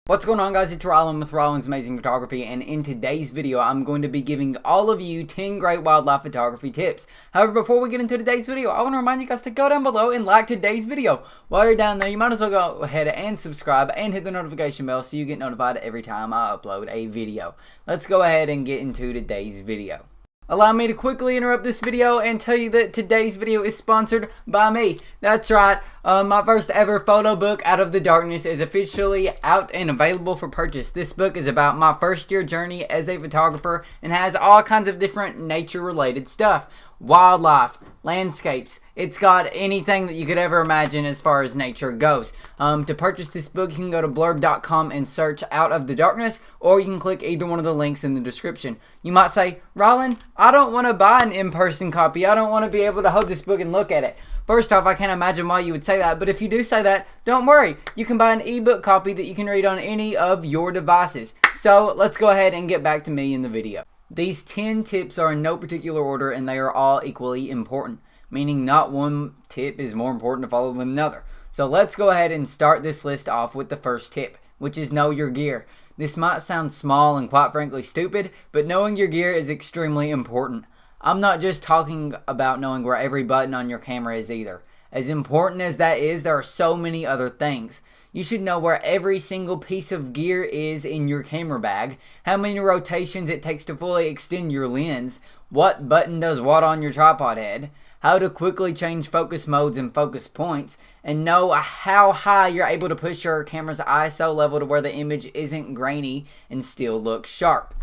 What's going on, guys? It's Rylan with Rylan's Amazing Photography, and in today's video I'm going to be giving all of you 10 great wildlife photography tips. However, before we get into today's video, I want to remind you guys to go down below and like today's video. While you're down there, you might as well go ahead and subscribe and hit the notification bell so you get notified every time I upload a video. Let's go ahead and get into today's video. Allow me to quickly interrupt this video and tell you that today's video is sponsored by me. That's right, my first ever photo book, Out of the Darkness, is officially out and available for purchase. This book is about my first year journey as a photographer and has all kinds of different nature related stuff. Wildlife, landscapes, it's got anything that you could ever imagine as far as nature goes. To purchase this book, you can go to blurb.com and search Out of the Darkness, or you can click either one of the links in the description. You might say, Rylan, I don't want to buy an in-person copy. I don't want to be able to hold this book and look at it. First off, I can't imagine why you would say that, but if you do say that, don't worry. You can buy an ebook copy that you can read on any of your devices. So let's go ahead and get back to me in the video. These 10 tips are in no particular order, and they are all equally important, meaning not one tip is more important to follow than another. So let's go ahead and start this list off with the first tip, which is know your gear. This might sound small and quite frankly stupid, but knowing your gear is extremely important. I'm not just talking about knowing where every button on your camera is either. As important as that is, there are so many other things. You should know where every single piece of gear is in your camera bag, how many rotations it takes to fully extend your lens, what button does what on your tripod head, how to quickly change focus modes and focus points, and know how high you're able to push your camera's ISO level to where the image isn't grainy and still looks sharp.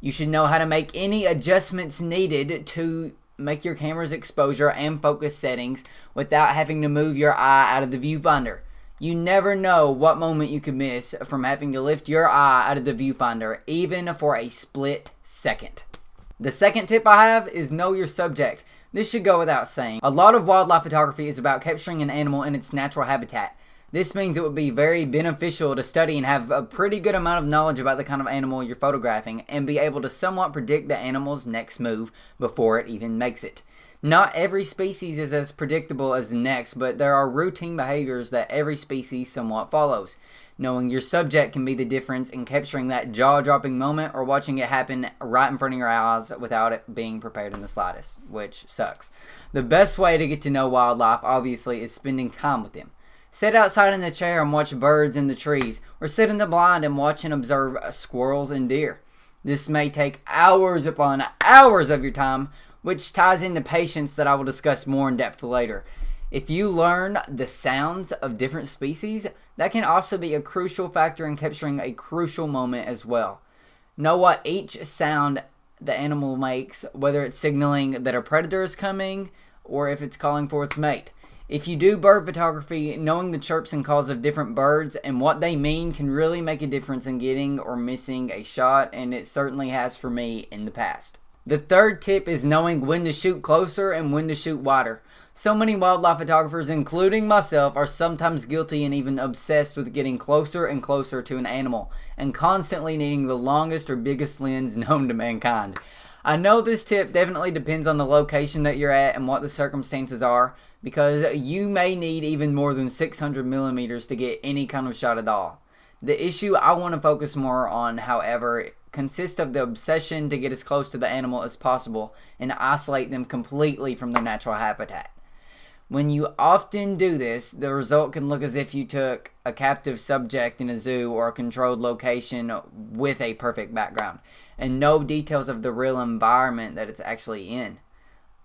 You should know how to make any adjustments needed to make your camera's exposure and focus settings without having to move your eye out of the viewfinder. You never know what moment you could miss from having to lift your eye out of the viewfinder, even for a split second. The second tip I have is know your subject. This should go without saying. A lot of wildlife photography is about capturing an animal in its natural habitat. This means it would be very beneficial to study and have a pretty good amount of knowledge about the kind of animal you're photographing and be able to somewhat predict the animal's next move before it even makes it. Not every species is as predictable as the next, but there are routine behaviors that every species somewhat follows. Knowing your subject can be the difference in capturing that jaw-dropping moment or watching it happen right in front of your eyes without it being prepared in the slightest, which sucks. The best way to get to know wildlife, obviously, is spending time with them. Sit outside in the chair and watch birds in the trees, or sit in the blind and watch and observe squirrels and deer. This may take hours upon hours of your time, which ties into patience that I will discuss more in depth later. If you learn the sounds of different species, that can also be a crucial factor in capturing a crucial moment as well. Know what each sound the animal makes, whether it's signaling that a predator is coming or if it's calling for its mate. If you do bird photography, knowing the chirps and calls of different birds and what they mean can really make a difference in getting or missing a shot, and it certainly has for me in the past. The third tip is knowing when to shoot closer and when to shoot wider. So many wildlife photographers, including myself, are sometimes guilty and even obsessed with getting closer and closer to an animal and constantly needing the longest or biggest lens known to mankind. I know this tip definitely depends on the location that you're at and what the circumstances are, because you may need even more than 600 millimeters to get any kind of shot at all. The issue I want to focus more on, however, consists of the obsession to get as close to the animal as possible and isolate them completely from their natural habitat. When you often do this, the result can look as if you took a captive subject in a zoo or a controlled location with a perfect background and no details of the real environment that it's actually in.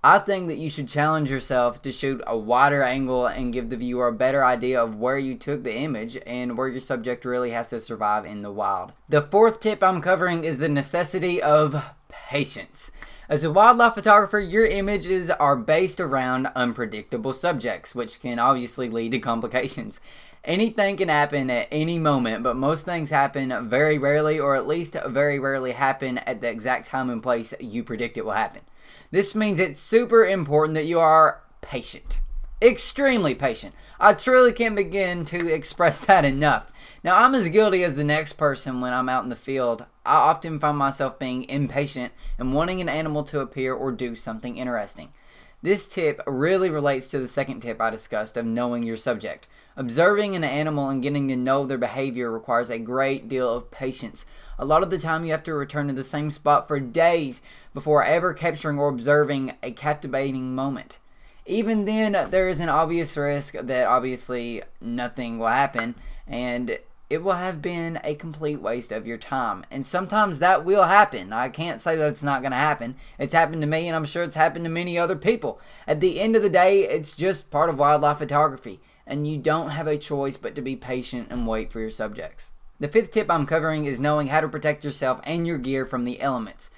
I think that you should challenge yourself to shoot a wider angle and give the viewer a better idea of where you took the image and where your subject really has to survive in the wild. The fourth tip I'm covering is the necessity of patience. As a wildlife photographer, your images are based around unpredictable subjects, which can obviously lead to complications. Anything can happen at any moment, but most things happen very rarely, or at least very rarely happen at the exact time and place you predict it will happen. This means it's super important that you are patient. Extremely patient. I truly can't begin to express that enough. Now, I'm as guilty as the next person when I'm out in the field. I often find myself being impatient and wanting an animal to appear or do something interesting. This tip really relates to the second tip I discussed of knowing your subject. Observing an animal and getting to know their behavior requires a great deal of patience. A lot of the time you have to return to the same spot for days before ever capturing or observing a captivating moment. Even then, there is an obvious risk that obviously nothing will happen, and it will have been a complete waste of your time. And sometimes that will happen. I can't say that it's not going to happen. It's happened to me, and I'm sure it's happened to many other people. At the end of the day, it's just part of wildlife photography, and you don't have a choice but to be patient and wait for your subjects. The fifth tip I'm covering is knowing how to protect yourself and your gear from the elements.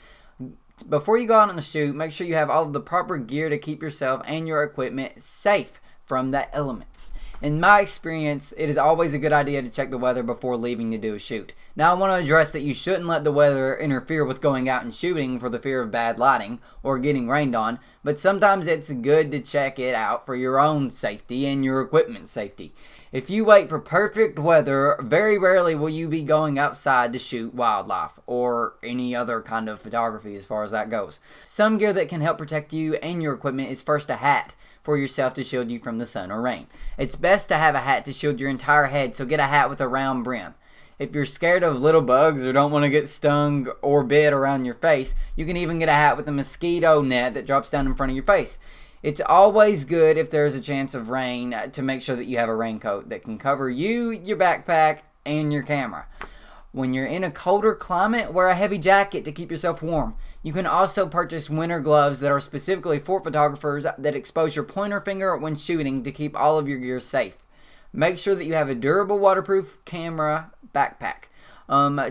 Before you go out on the shoot, make sure you have all of the proper gear to keep yourself and your equipment safe from the elements. In my experience, it is always a good idea to check the weather before leaving to do a shoot. Now I want to address that you shouldn't let the weather interfere with going out and shooting for the fear of bad lighting or getting rained on, but sometimes it's good to check it out for your own safety and your equipment's safety. If you wait for perfect weather, very rarely will you be going outside to shoot wildlife or any other kind of photography as far as that goes. Some gear that can help protect you and your equipment is first a hat for yourself to shield you from the sun or rain. It's best to have a hat to shield your entire head, so get a hat with a round brim. If you're scared of little bugs or don't want to get stung or bit around your face, you can even get a hat with a mosquito net that drops down in front of your face. It's always good if there's a chance of rain to make sure that you have a raincoat that can cover you, your backpack, and your camera. When you're in a colder climate, wear a heavy jacket to keep yourself warm. You can also purchase winter gloves that are specifically for photographers that expose your pointer finger when shooting to keep all of your gear safe. Make sure that you have a durable waterproof camera backpack.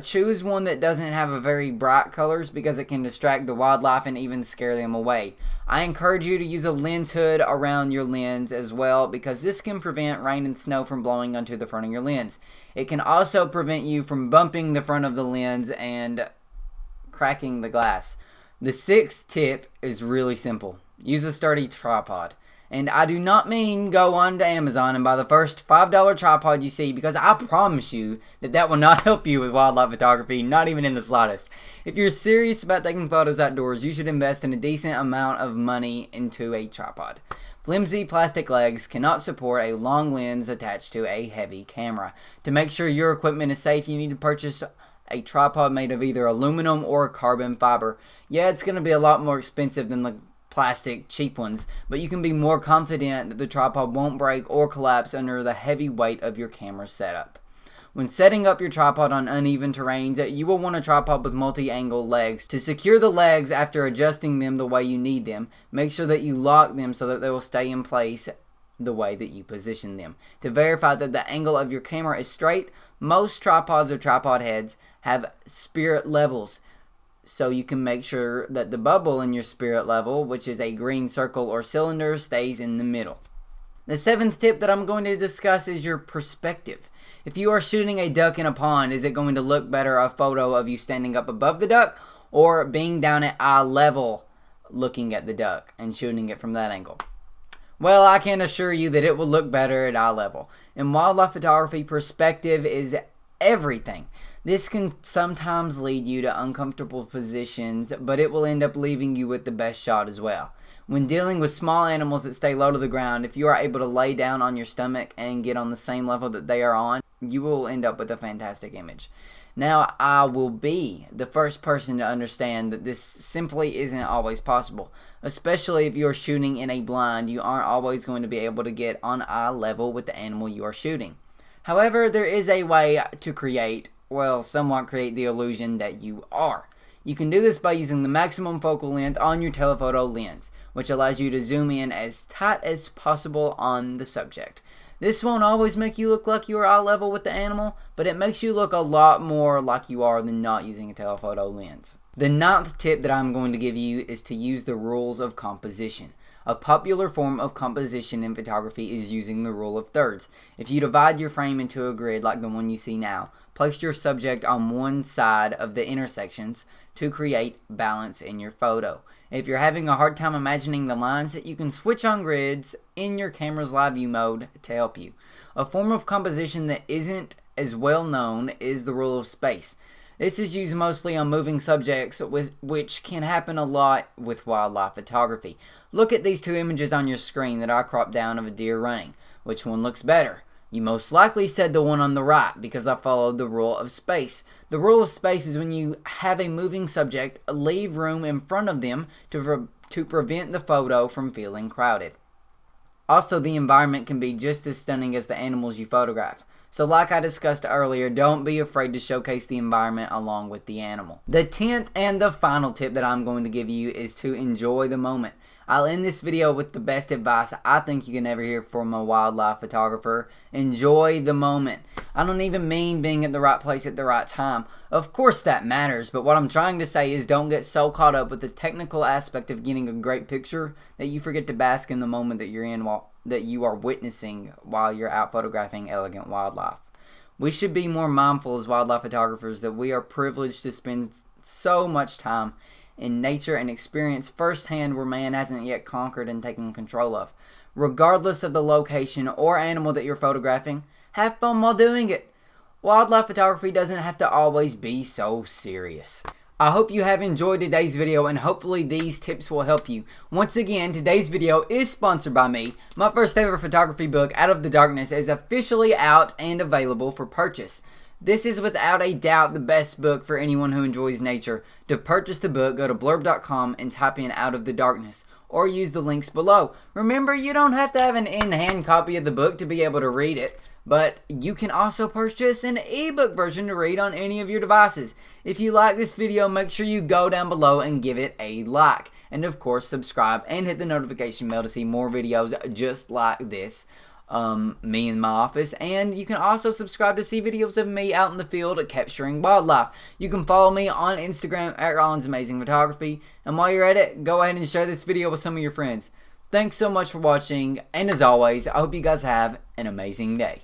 Choose one that doesn't have a very bright colors because it can distract the wildlife and even scare them away. I encourage you to use a lens hood around your lens as well because this can prevent rain and snow from blowing onto the front of your lens. It can also prevent you from bumping the front of the lens and cracking the glass. The sixth tip is really simple. Use a sturdy tripod. And I do not mean go on to Amazon and buy the first $5 tripod you see, because I promise you that that will not help you with wildlife photography, not even in the slightest. If you're serious about taking photos outdoors, you should invest in a decent amount of money into a tripod. Flimsy plastic legs cannot support a long lens attached to a heavy camera. To make sure your equipment is safe, you need to purchase a tripod made of either aluminum or carbon fiber. Yeah, it's going to be a lot more expensive than the plastic cheap ones, but you can be more confident that the tripod won't break or collapse under the heavy weight of your camera setup. When setting up your tripod on uneven terrains, you will want a tripod with multi-angle legs. To secure the legs after adjusting them the way you need them, make sure that you lock them so that they will stay in place the way that you position them. To verify that the angle of your camera is straight, most tripods or tripod heads have spirit levels, so you can make sure that the bubble in your spirit level, which is a green circle or cylinder, stays in the middle. The seventh tip that I'm going to discuss is your perspective. If you are shooting a duck in a pond, is it going to look better a photo of you standing up above the duck or being down at eye level looking at the duck and shooting it from that angle? Well, I can assure you that it will look better at eye level. In wildlife photography, perspective is everything. This can sometimes lead you to uncomfortable positions, but it will end up leaving you with the best shot as well. When dealing with small animals that stay low to the ground, if you are able to lay down on your stomach and get on the same level that they are on, you will end up with a fantastic image. Now, I will be the first person to understand that this simply isn't always possible. Especially if you're shooting in a blind, you aren't always going to be able to get on eye level with the animal you are shooting. However, there is a way to somewhat create the illusion that you are. You can do this by using the maximum focal length on your telephoto lens, which allows you to zoom in as tight as possible on the subject. This won't always make you look like you are eye level with the animal, but it makes you look a lot more like you are than not using a telephoto lens. The ninth tip that I'm going to give you is to use the rules of composition. A popular form of composition in photography is using the rule of thirds. If you divide your frame into a grid like the one you see now, place your subject on one side of the intersections to create balance in your photo. If you're having a hard time imagining the lines, you can switch on grids in your camera's live view mode to help you. A form of composition that isn't as well known is the rule of space. This is used mostly on moving subjects, which can happen a lot with wildlife photography. Look at these two images on your screen that I cropped down of a deer running. Which one looks better? You most likely said the one on the right because I followed the rule of space. The rule of space is when you have a moving subject, leave room in front of them to prevent the photo from feeling crowded. Also, the environment can be just as stunning as the animals you photograph. So like I discussed earlier, don't be afraid to showcase the environment along with the animal. The 10th and the final tip that I'm going to give you is to enjoy the moment. I'll end this video with the best advice I think you can ever hear from a wildlife photographer. Enjoy the moment. I don't even mean being at the right place at the right time. Of course that matters, but what I'm trying to say is don't get so caught up with the technical aspect of getting a great picture that you forget to bask in the moment that you're in that you are witnessing while you're out photographing elegant wildlife. We should be more mindful as wildlife photographers that we are privileged to spend so much time in nature and experience firsthand where man hasn't yet conquered and taken control of. Regardless of the location or animal that you're photographing, have fun while doing it. Wildlife photography doesn't have to always be so serious. I hope you have enjoyed today's video and hopefully these tips will help you. Once again, today's video is sponsored by me. My first ever photography book, Out of the Darkness, is officially out and available for purchase. This is without a doubt the best book for anyone who enjoys nature. To purchase the book, go to blurb.com and type in Out of the Darkness, or use the links below. Remember, you don't have to have an in-hand copy of the book to be able to read it, but you can also purchase an ebook version to read on any of your devices. If you like this video, make sure you go down below and give it a like. And of course, subscribe and hit the notification bell to see more videos just like this. Me in my office, and you can also subscribe to see videos of me out in the field capturing wildlife. You can follow me on Instagram at Rollins Amazing Photography, and while you're at it, go ahead and share this video with some of your friends. Thanks so much for watching, and as always, I hope you guys have an amazing day.